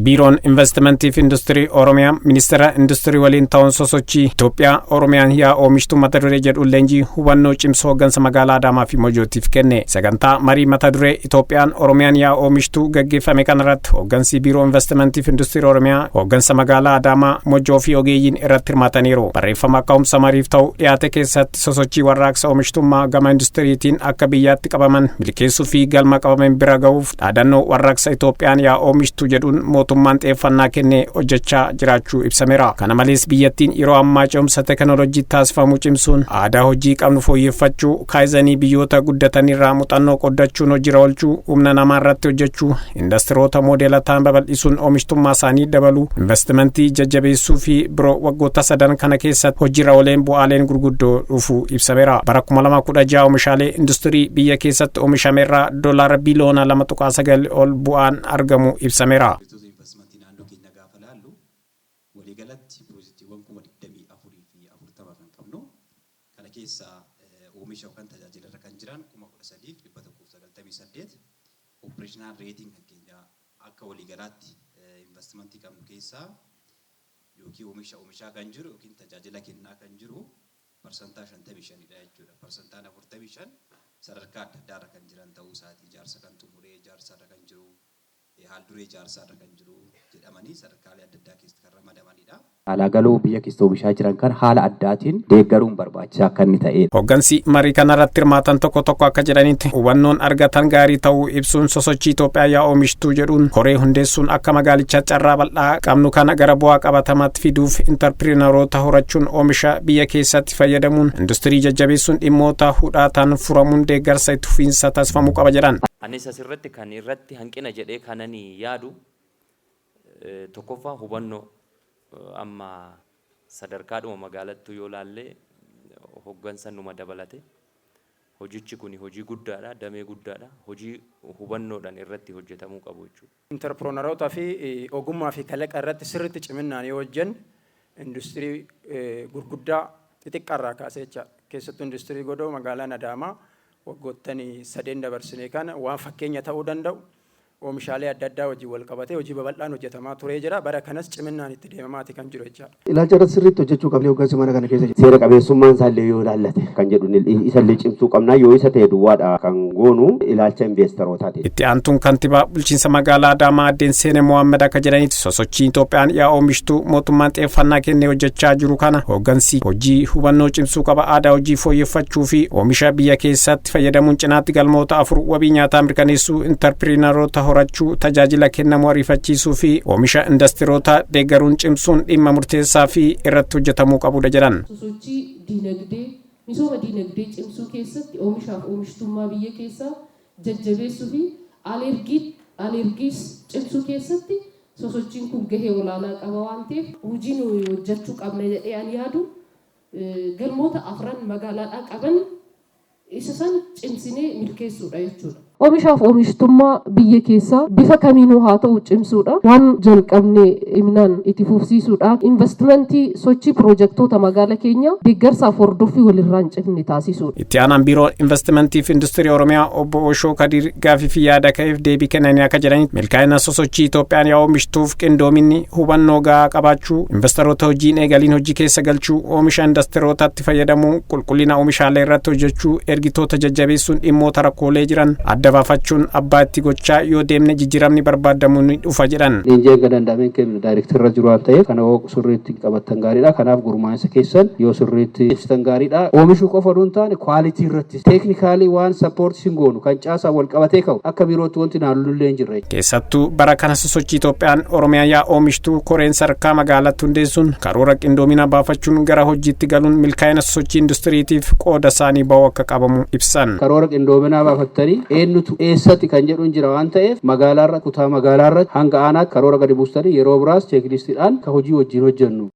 biiroon investimentii industirii Oromiyaa ministeera industirii waliin ta'uun sosochii Itoophiyaa Oromiyaan yaa oomishtuu mata duree jedhu leenjii hubannoo cimsuu hooggansa magaalaa Adaamaa fi Mojootiif kenne. Sagantaa marii mata duree Itoophiyaan Oromiyaan yaa oomishtuu gaggeeffame kanarratti hooggansi biiroo investimentii industirii Oromiyaa hooggansa magaalaa Adaamaa Mojoo fi ogeeyyiin irratti hirmaataniiru. Barreeffama ka'umsa mariif ta'u dhiyaate keessatti sosochii warraaqsa oomishtummaa gama industiriitiin akka biyyaatti qabaman milkeessuu fi galma qabaman bira ga'uuf dhaadannoo warraaqsa Itoophiyaan yaa oomishtuu jedhuun mootummaan xiyyeeffannaa kennee hojjechaa jiraachuu ibsameera. Kana malees biyyattiin yeroo ammaa ce'umsa teekinooloojii taasifamu cimsuun aadaa hojii qabnu fooyyeffachuu kaayizanii biyyoota guddatanirraa muuxannoo qoddachuun hojiirra oolchuu humna namaa irratti hojjechuu industiroota moodeelataan babal'isuun oomishtummaa isaanii dabaluu investimentii jajjabeessuu fi biroo waggoota sadan kana keessatti hojiirra ooleen bu'aaleen gurguddoo dhufuu ibsameera. Bara 2016 oomishaalee industirii biyya keessatti oomishamerraa $2 biliyoona 2.9 ol bu'aan argamu ibsameera. waliigalatti piroojeektiiwwan 24 fi 40 kan qabnu kana keessa oomisha yookaan tajaajila kan jiran 13,198 operational rating kan keenya akka waliigalaatti investmentii qabnu keessa yookiin oomisha kan jiru yookiin tajaajila kennaa kan jiru parsantaa 55 dha jechuudha. Parsantaan 45 sadarkaa adda addaa kan jiran ta'uu isaati. Ijaarsa kan xumuree ijaarsa kan jiru haalduree ijaarsa kan jiru jedhamanii sadarkaalee adda addaa keessatti kan ramadamanidha. Haala galuu biyya keessa oomishaa jiran kan haala addaatiin deeggaruun barbaachisaa akka inni ta'edha. Hooggansi marii kanarratti hirmaatan tokko akka jedhanitti hubannoon argatan gaarii ta'uu ibsuun sosochii Itoophiyaa yaa oomishtuu jedhuun horee hundeessuun akka magaalicha carraa bal'aa qabnu kana gara bu'aa qabatamaatti fiduuf intarpiriinaroota horachuun oomisha biyya keessatti fayyadamuun industirii jajjabeessuun dhimmoota hudhaataan furamuun deeggarsa itti fufiinsa taasifamuu qaba jedhan. Anis asirratti kan irratti hanqina jedhee kananii yaadu tokkoffaa hubannoo amma sadarkaadhuma magaalattuu yoo laallee hooggansa numa dabalate hojichi kun hojii guddaadha, damee guddaadha, hojii hubannoodhaan irratti hojjetamuu qabu jechuudha. Interpreneroota fi ogummaa fi kalaqa irratti sirriitti ciminaan yoo hojjennu industirii gurguddaa xixiqqaarraa kaasee keessattuu industirii godoo magaalaan Adaamaa waggootanii 3 dabarsinee kana waan fakkeenya ta'uu danda'u oomishaalee adda addaa hojii wal qabatee hojii babal'aan hojjetamaa turee jira. Bara kanas ciminaan itti deemamaati kan jiru jechaadha. Ilaalcha irratti sirriitti hojjechuu qablee hooggansa mana kana keessa seera qabeessummaan isaallee yoo ilaallate kan jedhu isallee cimsuu qabnaa yoo isa ta'e duwwaadha kan goonu ilaalcha investeerootaati. Itti aantuun kantiibaa bulchiinsa magaalaa Adaamaa addeen Seenee Mohaammed akka jedhanitti sosochii Itoophiyaan yaa oomishtuu mootummaan xiyyeeffannaa kennee hojjechaa jiru kana hooggansi hojii hubannoo cimsuu qaba, aadaa hojii fooyyeffachuu fi oomisha biyya keessatti fayyadamuun cinaatti galmoota 4 wabii nyaataa mirkaneessuu intarpiriinaroota horachuu tajaajila kennamu ariifachiisuu fi oomisha industiroota deeggaruun cimsuun dhimma murteessaa fi irratti hojjetamuu qabudha jedhan. Sosochii diinagdee misooma diinagdee cimsuu keessatti oomishaaf oomishtummaa biyya keessaa jajjabeessuu fi alergiis cimsuu keessatti sosochiin kun gahee olaanaa qaba waan ta'eef hojiin hojjechuu qabna jedhee ani yaadu galmoota 4 magaalaadhaa qaban isa san cimsinee milkeessuudha jechuudha. Oomishaaf oomishtummaa biyya keessaa bifa kamiinuu haa ta'u cimsuudha. Waan jalqabnee imnaan itti fufsiisuudha. Investimentii sochii piroojeektoota magaalaa keenya deeggarsaaf hordoffii walirraan cinne taasisuudha. Itti aanaan biiroo investimentii fi industirii Oromiyaa obbo Oshoo Kadir gaafii fi yaada ka'eef deebii kennanii akka jedhanitti milkaa'ina sosochii Itoophiyaan yaa oomishtuuf qindoominni hubannoo gahaa qabaachuu, investoroota hojiin eegaliin hojii keessa galchuu, oomisha industirootaatti fayyadamuu, qulqullina oomishaalee irratti hojjechuu, ergitoota jajjabeessuun dhimmoota rakkoolee jiran baafachuun abbaa itti gochaa yoo deemne jijjiiramni barbaadamu ni dhufa jedhan. Leenjii gadandameen kennu daayirektarra jiru waan ta'eef kana sirriitti qabatan gaariidha. Kanaaf gurmaa'insa keessan yoo sirriitti ibsitan gaariidha. Oomishuu qofa osoo hin taane kwaalitii irratti teeknikaalii waan sappoortii sin goonu kan caasaa wal qabatee ka'u akka biirootti wanti naannollee hin jirre. Keessattuu bara kana sosochii Itoophiyaan Oromiyaa yaa oomishtuu koreen sadarkaa magaalaatti hundeessuun karoora qindoomina baafachuun gara hojiitti galuun milkaa'ina sosochii industiriitiif qooda isaanii ba'uu akka qabamu ibsan. Karoora qindoominaa baafattanii eessatti kan jedhu jira waan ta'eef magaalaarra kutaa magaalaarra hanga aanaatti karoora gadi buustanii yeroo biraas cheeklistiidhaan ka hojii wajjin hojjennu.